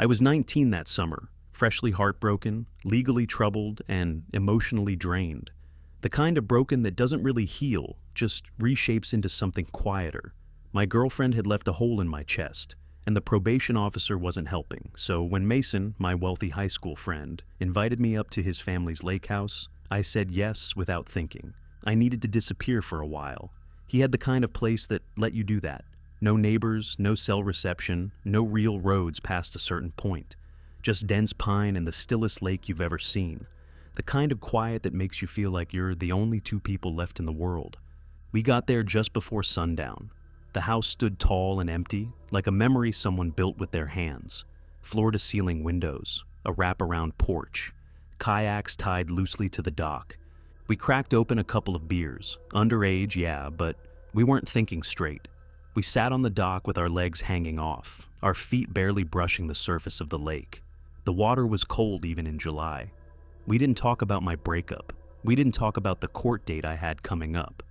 I was 19 that summer, freshly heartbroken, legally troubled, and emotionally drained. The kind of broken that doesn't really heal, just reshapes into something quieter. My girlfriend had left a hole in my chest, and the probation officer wasn't helping, so when Mason, my wealthy high school friend, invited me up to his family's lakehouse, I said yes without thinking. I needed to disappear for a while. He had the kind of place that let you do that. No neighbors, no cell reception, no real roads past a certain point. Just dense pine and the stillest lake you've ever seen. The kind of quiet that makes you feel like you're the only two people left in the world. We got there just before sundown. The house stood tall and empty, like a memory someone built with their hands. Floor-to-ceiling windows, a wraparound porch, kayaks tied loosely to the dock. We cracked open a couple of beers. Underage, yeah, but we weren't thinking straight. We sat on the dock with our legs hanging off, our feet barely brushing the surface of the lake. The water was cold even in July. We didn't talk about my breakup. We didn't talk about the court date I had coming up.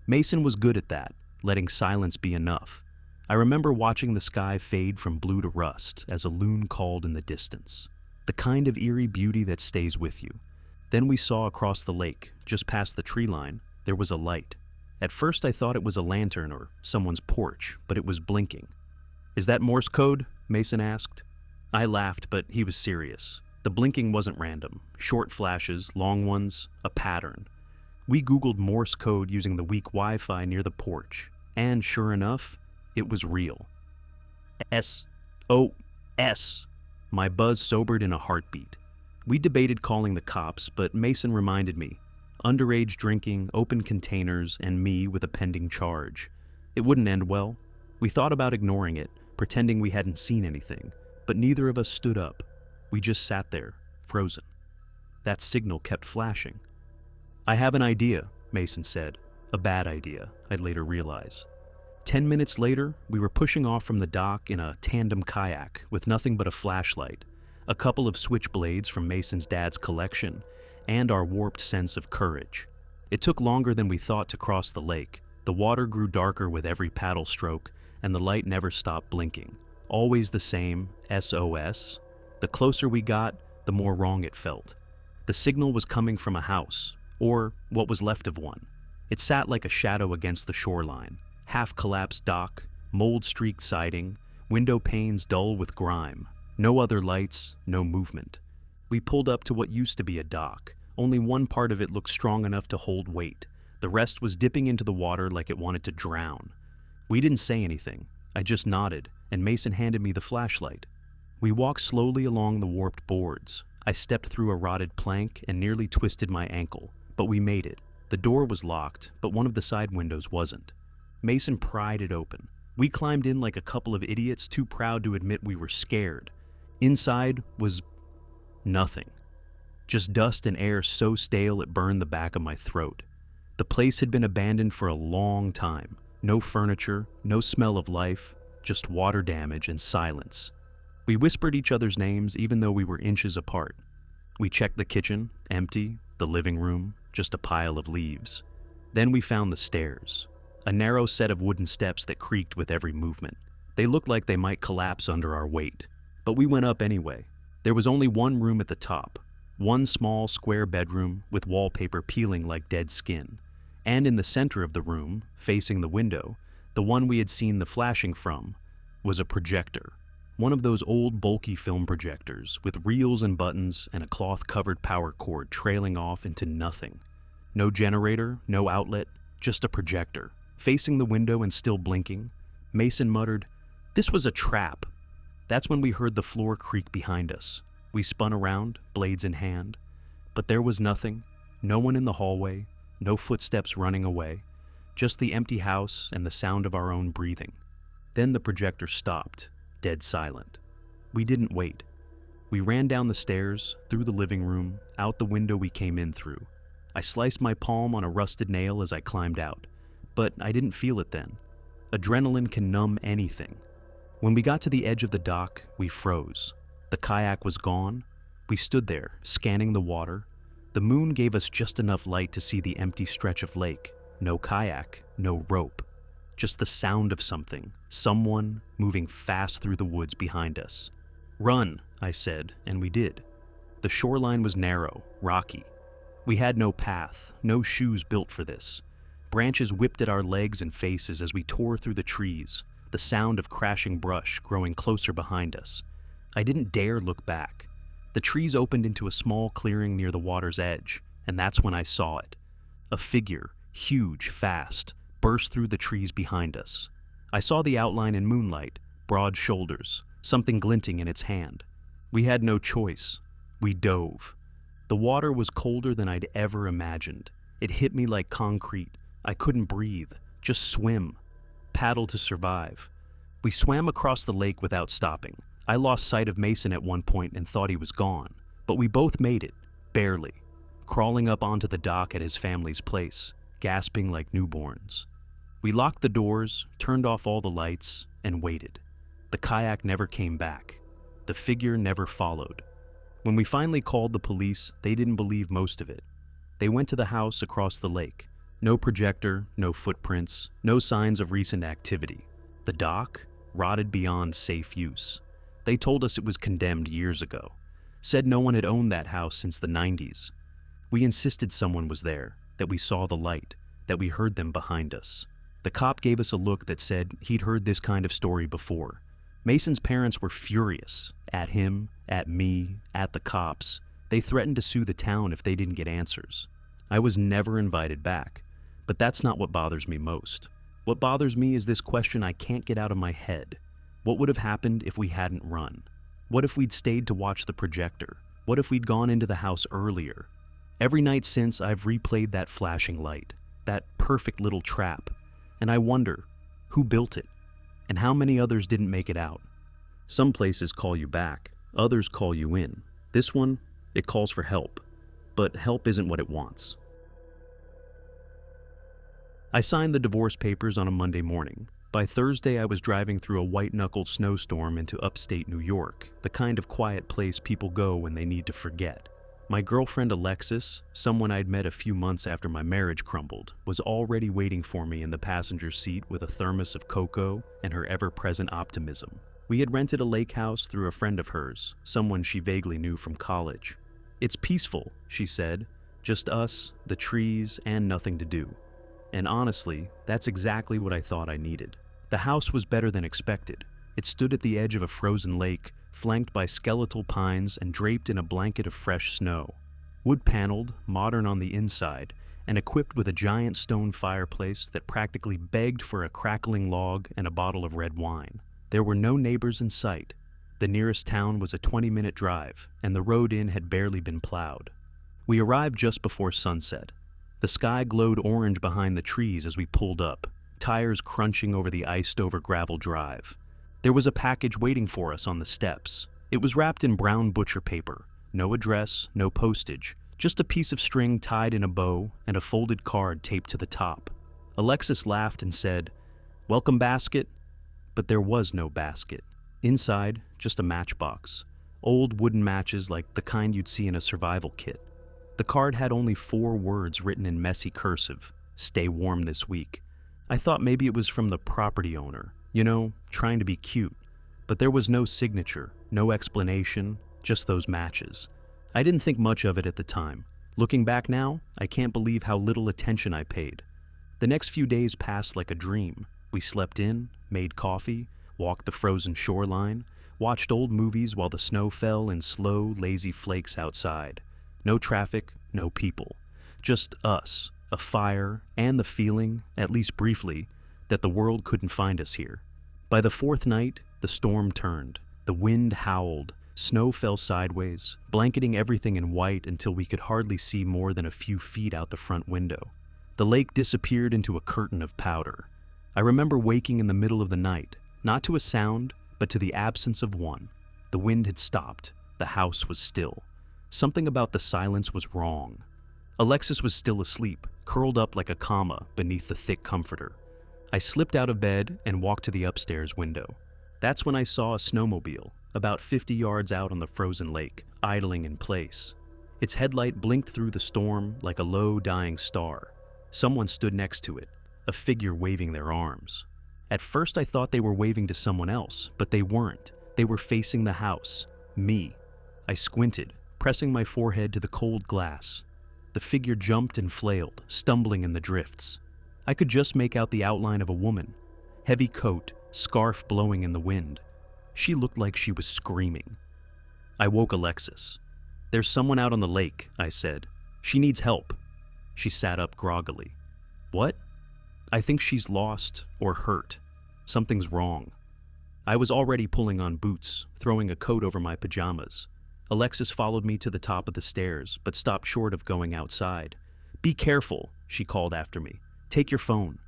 Mason was good at that, letting silence be enough. I remember watching the sky fade from blue to rust as a loon called in the distance. The kind of eerie beauty that stays with you. Then we saw across the lake, just past the tree line, there was a light. At first I thought it was a lantern or someone's porch, but it was blinking. "Is that Morse code?" Mason asked. I laughed, but he was serious. The blinking wasn't random. Short flashes, long ones, a pattern. We Googled Morse code using the weak Wi-Fi near the porch, and sure enough, it was real. SOS. My buzz sobered in a heartbeat. We debated calling the cops, but Mason reminded me. Underage drinking, open containers, and me with a pending charge. It wouldn't end well. We thought about ignoring it, pretending we hadn't seen anything, but neither of us stood up. We just sat there, frozen. That signal kept flashing. "I have an idea," Mason said. A bad idea, I'd later realize. 10 minutes later, we were pushing off from the dock in a tandem kayak with nothing but a flashlight, a couple of switchblades from Mason's dad's collection, and our warped sense of courage. It took longer than we thought to cross the lake. The water grew darker with every paddle stroke, and the light never stopped blinking. Always the same, SOS. The closer we got, the more wrong it felt. The signal was coming from a house, or what was left of one. It sat like a shadow against the shoreline. Half-collapsed dock, mold-streaked siding, window panes dull with grime. No other lights, no movement. We pulled up to what used to be a dock. Only one part of it looked strong enough to hold weight. The rest was dipping into the water like it wanted to drown. We didn't say anything. I just nodded, and Mason handed me the flashlight. We walked slowly along the warped boards. I stepped through a rotted plank and nearly twisted my ankle, but we made it. The door was locked, but one of the side windows wasn't. Mason pried it open. We climbed in like a couple of idiots too proud to admit we were scared. Inside was nothing. Just dust and air so stale it burned the back of my throat. The place had been abandoned for a long time. No furniture, no smell of life, just water damage and silence. We whispered each other's names even though we were inches apart. We checked the kitchen, empty, the living room, just a pile of leaves. Then we found the stairs, a narrow set of wooden steps that creaked with every movement. They looked like they might collapse under our weight, but we went up anyway. There was only one room at the top, one small square bedroom with wallpaper peeling like dead skin. And in the center of the room, facing the window, the one we had seen the flashing from, was a projector. One of those old bulky film projectors with reels and buttons and a cloth-covered power cord trailing off into nothing. No generator, no outlet, just a projector. Facing the window and still blinking, Mason muttered, "This was a trap." That's when we heard the floor creak behind us. We spun around, blades in hand, but there was nothing, no one in the hallway, no footsteps running away, just the empty house and the sound of our own breathing. Then the projector stopped, dead silent. We didn't wait. We ran down the stairs, through the living room, out the window we came in through. I sliced my palm on a rusted nail as I climbed out, but I didn't feel it then. Adrenaline can numb anything. When we got to the edge of the dock, we froze. The kayak was gone. We stood there, scanning the water. The moon gave us just enough light to see the empty stretch of lake. No kayak, no rope. Just the sound of something, someone moving fast through the woods behind us. "Run," I said, and we did. The shoreline was narrow, rocky. We had no path, no shoes built for this. Branches whipped at our legs and faces as we tore through the trees, the sound of crashing brush growing closer behind us. I didn't dare look back. The trees opened into a small clearing near the water's edge, and that's when I saw it. A figure, huge, fast, burst through the trees behind us. I saw the outline in moonlight, broad shoulders, something glinting in its hand. We had no choice. We dove. The water was colder than I'd ever imagined. It hit me like concrete. I couldn't breathe, just swim. Paddle to survive. We swam across the lake without stopping. I lost sight of Mason at one point and thought he was gone, but we both made it, barely, crawling up onto the dock at his family's place, gasping like newborns. We locked the doors, turned off all the lights, and waited. The kayak never came back. The figure never followed. When we finally called the police, they didn't believe most of it. They went to the house across the lake. No projector, no footprints, no signs of recent activity. The dock, rotted beyond safe use. They told us it was condemned years ago. Said no one had owned that house since the 90s. We insisted someone was there, that we saw the light, that we heard them behind us. The cop gave us a look that said he'd heard this kind of story before. Mason's parents were furious. At him, at me, at the cops. They threatened to sue the town if they didn't get answers. I was never invited back. But that's not what bothers me most. What bothers me is this question I can't get out of my head. What would have happened if we hadn't run? What if we'd stayed to watch the projector? What if we'd gone into the house earlier? Every night since, I've replayed that flashing light, that perfect little trap, and I wonder, who built it? And how many others didn't make it out? Some places call you back, others call you in. This one, it calls for help. But help isn't what it wants. I signed the divorce papers on a Monday morning. By Thursday, I was driving through a white-knuckled snowstorm into upstate New York, the kind of quiet place people go when they need to forget. My girlfriend Alexis, someone I'd met a few months after my marriage crumbled, was already waiting for me in the passenger seat with a thermos of cocoa and her ever-present optimism. We had rented a lake house through a friend of hers, someone she vaguely knew from college. "It's peaceful," she said, "just us, the trees, and nothing to do." And honestly, that's exactly what I thought I needed. The house was better than expected. It stood at the edge of a frozen lake, flanked by skeletal pines and draped in a blanket of fresh snow. Wood-paneled, modern on the inside, and equipped with a giant stone fireplace that practically begged for a crackling log and a bottle of red wine. There were no neighbors in sight. The nearest town was a 20-minute drive, and the road in had barely been plowed. We arrived just before sunset. The sky glowed orange behind the trees as we pulled up, tires crunching over the iced-over gravel drive. There was a package waiting for us on the steps. It was wrapped in brown butcher paper. No address, no postage, just a piece of string tied in a bow and a folded card taped to the top. Alexis laughed and said, "Welcome basket?" But there was no basket. Inside, just a matchbox. Old wooden matches like the kind you'd see in a survival kit. The card had only 4 words written in messy cursive: "Stay warm this week." I thought maybe it was from the property owner, trying to be cute. But there was no signature, no explanation, just those matches. I didn't think much of it at the time. Looking back now, I can't believe how little attention I paid. The next few days passed like a dream. We slept in, made coffee, walked the frozen shoreline, watched old movies while the snow fell in slow, lazy flakes outside. No traffic, no people. Just us, a fire, and the feeling, at least briefly, that the world couldn't find us here. By the 4th night, the storm turned. The wind howled, snow fell sideways, blanketing everything in white until we could hardly see more than a few feet out the front window. The lake disappeared into a curtain of powder. I remember waking in the middle of the night, not to a sound, but to the absence of one. The wind had stopped. The house was still. Something about the silence was wrong. Alexis was still asleep, curled up like a comma beneath the thick comforter. I slipped out of bed and walked to the upstairs window. That's when I saw a snowmobile, about 50 yards out on the frozen lake, idling in place. Its headlight blinked through the storm like a low, dying star. Someone stood next to it, a figure waving their arms. At first I thought they were waving to someone else, but they weren't. They were facing the house, Me. I squinted, pressing my forehead to the cold glass. The figure jumped and flailed, stumbling in the drifts. I could just make out the outline of a woman. Heavy coat, scarf blowing in the wind. She looked like she was screaming. I woke Alexis. "There's someone out on the lake," I said. "She needs help." She sat up groggily. "What?" "I think she's lost or hurt. Something's wrong." I was already pulling on boots, throwing a coat over my pajamas. Alexis followed me to the top of the stairs, but stopped short of going outside. "Be careful," she called after me. "Take your phone."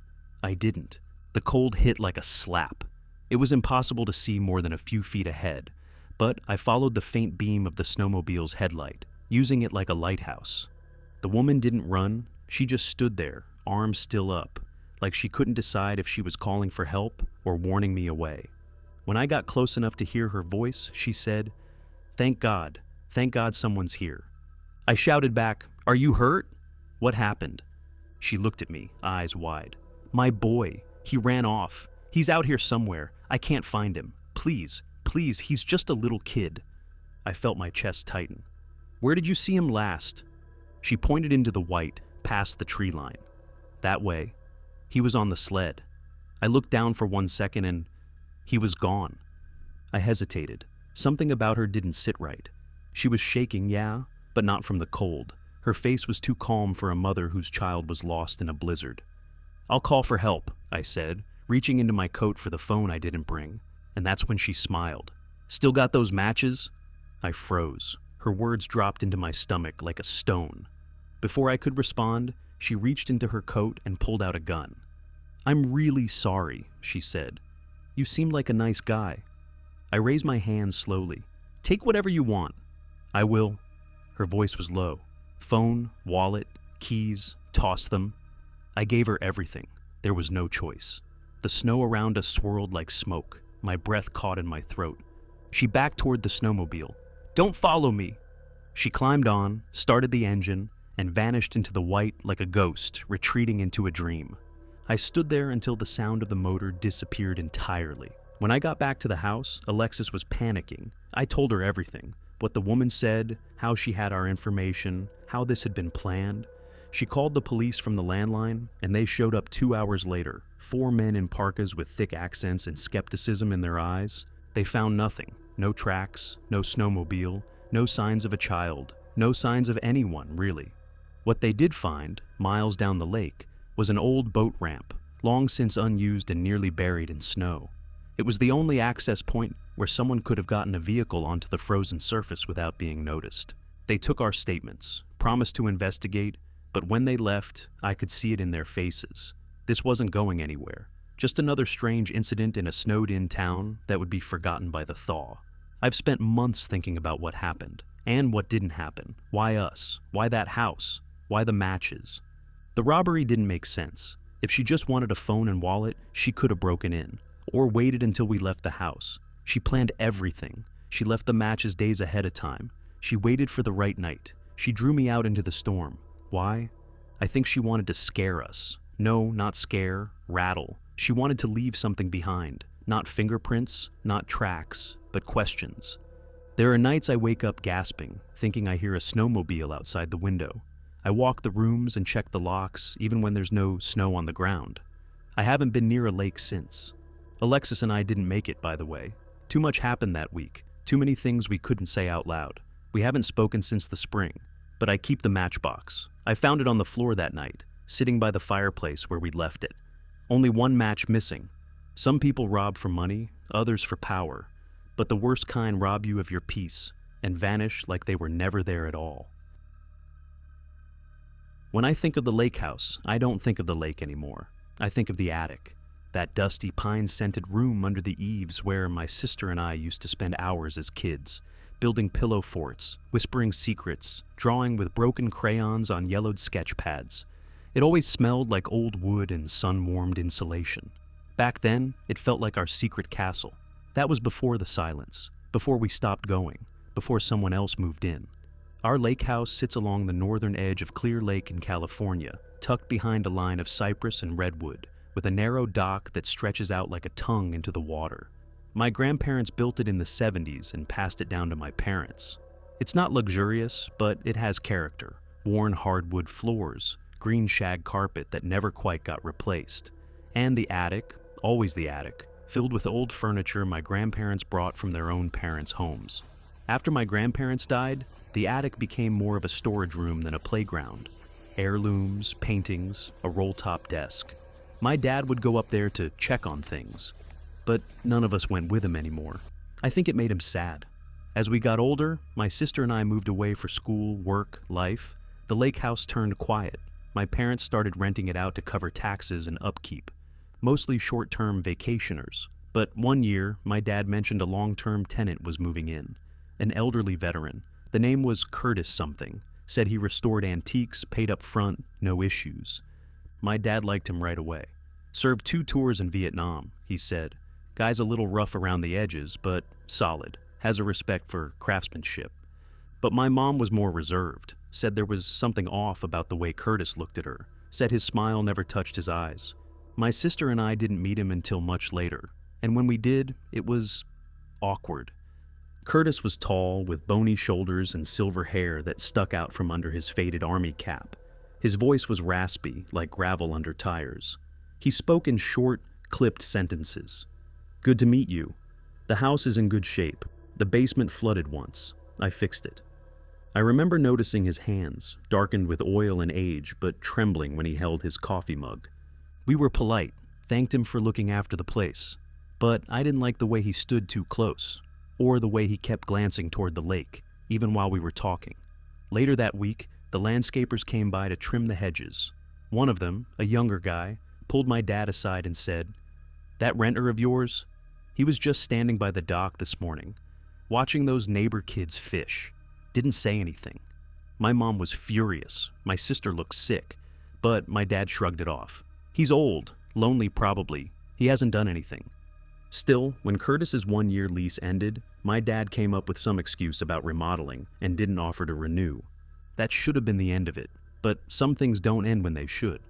I didn't. The cold hit like a slap. It was impossible to see more than a few feet ahead, but I followed the faint beam of the snowmobile's headlight, using it like a lighthouse. The woman didn't run, she just stood there, arms still up, like she couldn't decide if she was calling for help or warning me away. When I got close enough to hear her voice, she said, thank God someone's here." I shouted back, "Are you hurt?" "What happened?" She looked at me, eyes wide. "My boy, he ran off. He's out here somewhere. I can't find him. Please, he's just a little kid." I felt my chest tighten. "Where did you see him last?" She pointed into the white, past the tree line. "That way." "He was on the sled." I looked down for 1 second and he was gone. I hesitated. Something about her didn't sit right. She was shaking, yeah, but not from the cold. Her face was too calm for a mother whose child was lost in a blizzard. "I'll call for help," I said, reaching into my coat for the phone I didn't bring. And that's when she smiled. "Still got those matches?" I froze. Her words dropped into my stomach like a stone. Before I could respond, she reached into her coat and pulled out a gun. "I'm really sorry," she said. "You seemed like a nice guy." I raised my hands slowly. "Take whatever you want." "I will." Her voice was low. "Phone, wallet, keys, toss them." I gave her everything. There was no choice. The snow around us swirled like smoke. My breath caught in my throat. She backed toward the snowmobile. "Don't follow me." She climbed on, started the engine, and vanished into the white like a ghost, retreating into a dream. I stood there until the sound of the motor disappeared entirely. When I got back to the house, Alexis was panicking. I told her everything. What the woman said, how she had our information, how this had been planned. She called the police from the landline, and they showed up 2 hours later. 4 men in parkas with thick accents and skepticism in their eyes. They found nothing. No tracks, no snowmobile, no signs of a child, no signs of anyone, really. What they did find, miles down the lake, was an old boat ramp, long since unused and nearly buried in snow. It was the only access point where someone could have gotten a vehicle onto the frozen surface without being noticed. They took our statements, promised to investigate, but when they left, I could see it in their faces. This wasn't going anywhere. Just another strange incident in a snowed-in town that would be forgotten by the thaw. I've spent months thinking about what happened, and what didn't happen. Why us? Why that house? Why the matches? The robbery didn't make sense. If she just wanted a phone and wallet, she could have broken in, or waited until we left the house. She planned everything. She left the matches days ahead of time. She waited for the right night. She drew me out into the storm. Why? I think she wanted to scare us. No, not scare, rattle. She wanted to leave something behind. Not fingerprints, not tracks, but questions. There are nights I wake up gasping, thinking I hear a snowmobile outside the window. I walk the rooms and check the locks, even when there's no snow on the ground. I haven't been near a lake since. Alexis and I didn't make it, by the way. Too much happened that week. Too many things we couldn't say out loud. We haven't spoken since the spring. But I keep the matchbox. I found it on the floor that night, sitting by the fireplace where we'd left it. Only one match missing. Some people rob for money, others for power. But the worst kind rob you of your peace and vanish like they were never there at all. When I think of the lakehouse, I don't think of the lake anymore. I think of the attic. That dusty, pine-scented room under the eaves where my sister and I used to spend hours as kids, building pillow forts, whispering secrets, drawing with broken crayons on yellowed sketch pads. It always smelled like old wood and sun-warmed insulation. Back then, it felt like our secret castle. That was before the silence, before we stopped going, before someone else moved in. Our lake house sits along the northern edge of Clear Lake in California, tucked behind a line of cypress and redwood, with a narrow dock that stretches out like a tongue into the water. My grandparents built it in the 70s and passed it down to my parents. It's not luxurious, but it has character. Worn hardwood floors, green shag carpet that never quite got replaced, and the attic, always the attic, filled with old furniture my grandparents brought from their own parents' homes. After my grandparents died, the attic became more of a storage room than a playground. Heirlooms, paintings, a roll-top desk. My dad would go up there to check on things, but none of us went with him anymore. I think it made him sad. As we got older, my sister and I moved away for school, work, life. The lake house turned quiet. My parents started renting it out to cover taxes and upkeep, mostly short-term vacationers. But one year, my dad mentioned a long-term tenant was moving in, an elderly veteran. The name was Curtis something, said he restored antiques, paid up front, no issues. My dad liked him right away. Served 2 tours in Vietnam, he said. Guy's a little rough around the edges, but solid, has a respect for craftsmanship. But my mom was more reserved, said there was something off about the way Curtis looked at her, said his smile never touched his eyes. My sister and I didn't meet him until much later, and when we did, it was awkward. Curtis was tall, with bony shoulders and silver hair that stuck out from under his faded army cap. His voice was raspy, like gravel under tires. He spoke in short, clipped sentences. "Good to meet you. The house is in good shape. The basement flooded once. I fixed it." I remember noticing his hands, darkened with oil and age, but trembling when he held his coffee mug. We were polite, thanked him for looking after the place, but I didn't like the way he stood too close, or the way he kept glancing toward the lake, even while we were talking. Later that week, the landscapers came by to trim the hedges. One of them, a younger guy, pulled my dad aside and said, "That renter of yours? He was just standing by the dock this morning, watching those neighbor kids fish. Didn't say anything." My mom was furious. My sister looked sick, but my dad shrugged it off. "He's old, lonely probably. He hasn't done anything." Still, when Curtis's 1-year lease ended, my dad came up with some excuse about remodeling and didn't offer to renew. That should have been the end of it, but some things don't end when they should.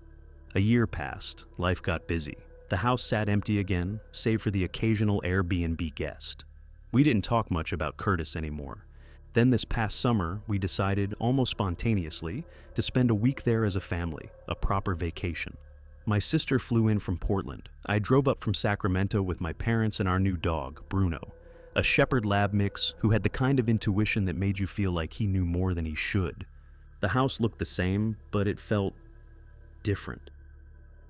A year passed, life got busy. The house sat empty again, save for the occasional Airbnb guest. We didn't talk much about Curtis anymore. Then this past summer, we decided, almost spontaneously, to spend a week there as a family, a proper vacation. My sister flew in from Portland. I drove up from Sacramento with my parents and our new dog, Bruno, a shepherd lab mix who had the kind of intuition that made you feel like he knew more than he should. The house looked the same, but it felt different.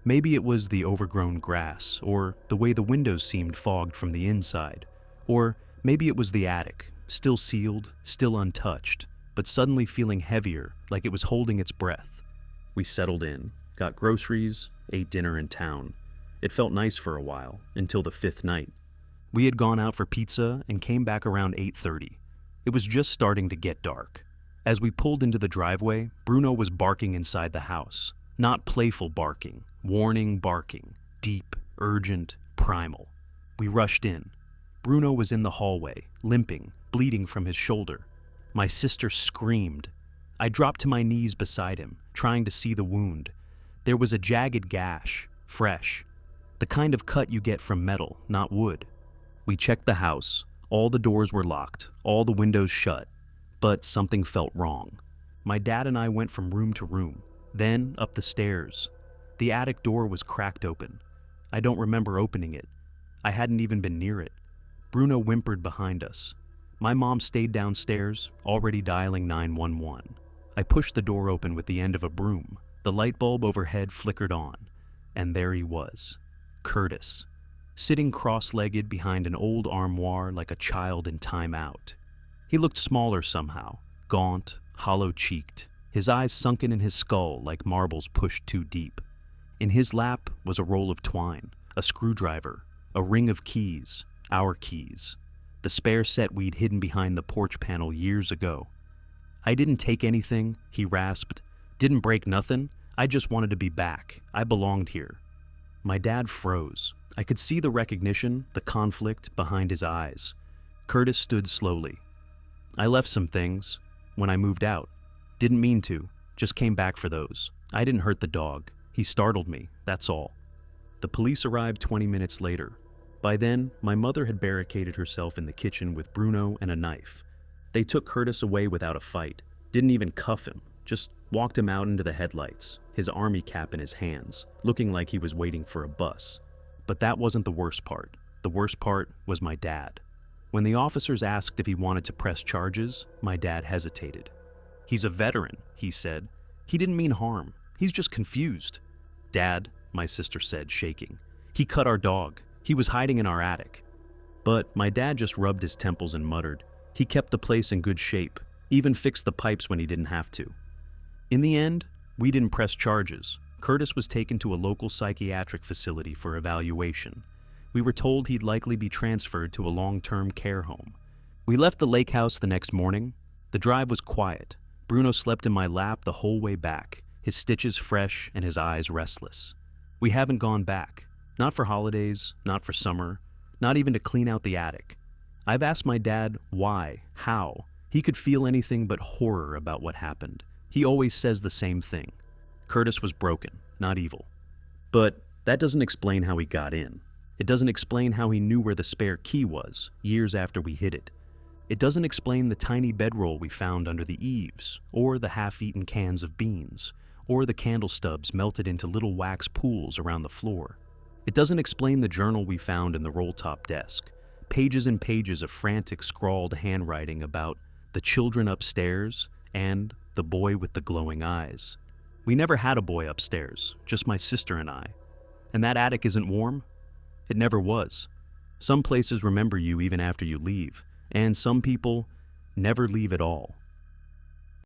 Maybe it was the overgrown grass, or the way the windows seemed fogged from the inside, or maybe it was the attic, still sealed, still untouched, but suddenly feeling heavier, like it was holding its breath. We settled in, got groceries, ate dinner in town. It felt nice for a while, until the 5th night. We had gone out for pizza and came back around 8:30. It was just starting to get dark. As we pulled into the driveway, Bruno was barking inside the house. Not playful barking, warning barking, deep, urgent, primal. We rushed in. Bruno was in the hallway, limping, bleeding from his shoulder. My sister screamed. I dropped to my knees beside him, trying to see the wound. There was a jagged gash, fresh. The kind of cut you get from metal, not wood. We checked the house. All the doors were locked, all the windows shut. But something felt wrong. My dad and I went from room to room, then up the stairs. The attic door was cracked open. I don't remember opening it. I hadn't even been near it. Bruno whimpered behind us. My mom stayed downstairs, already dialing 911. I pushed the door open with the end of a broom. The light bulb overhead flickered on, and there he was, Curtis, sitting cross-legged behind an old armoire like a child in time out. He looked smaller somehow, gaunt, hollow-cheeked, his eyes sunken in his skull like marbles pushed too deep. In his lap was a roll of twine, a screwdriver, a ring of keys, our keys, the spare set we'd hidden behind the porch panel years ago. "I didn't take anything," he rasped. "Didn't break nothing. I just wanted to be back. I belonged here." My dad froze. I could see the recognition, the conflict behind his eyes. Curtis stood slowly. "I left some things when I moved out. Didn't mean to, just came back for those. I didn't hurt the dog. He startled me, that's all." The police arrived 20 minutes later. By then, my mother had barricaded herself in the kitchen with Bruno and a knife. They took Curtis away without a fight, didn't even cuff him, just walked him out into the headlights, his army cap in his hands, looking like he was waiting for a bus. But that wasn't the worst part. The worst part was my dad. When the officers asked if he wanted to press charges, my dad hesitated. "He's a veteran," he said. "He didn't mean harm. He's just confused." "Dad," my sister said, shaking. "He cut our dog. He was hiding in our attic." But my dad just rubbed his temples and muttered. He kept the place in good shape, even fixed the pipes when he didn't have to. In the end, we didn't press charges. Curtis was taken to a local psychiatric facility for evaluation. We were told he'd likely be transferred to a long-term care home. We left the lake house the next morning. The drive was quiet. Bruno slept in my lap the whole way back, his stitches fresh and his eyes restless. We haven't gone back. Not for holidays, not for summer, not even to clean out the attic. I've asked my dad why, how. He could feel anything but horror about what happened. He always says the same thing. Curtis was broken, not evil. But that doesn't explain how he got in. It doesn't explain how he knew where the spare key was, years after we hid it. It doesn't explain the tiny bedroll we found under the eaves, or the half-eaten cans of beans, or the candle stubs melted into little wax pools around the floor. It doesn't explain the journal we found in the roll-top desk, pages and pages of frantic scrawled handwriting about the children upstairs and the boy with the glowing eyes. We never had a boy upstairs, just my sister and I. And that attic isn't warm? It never was. Some places remember you even after you leave, and some people never leave at all.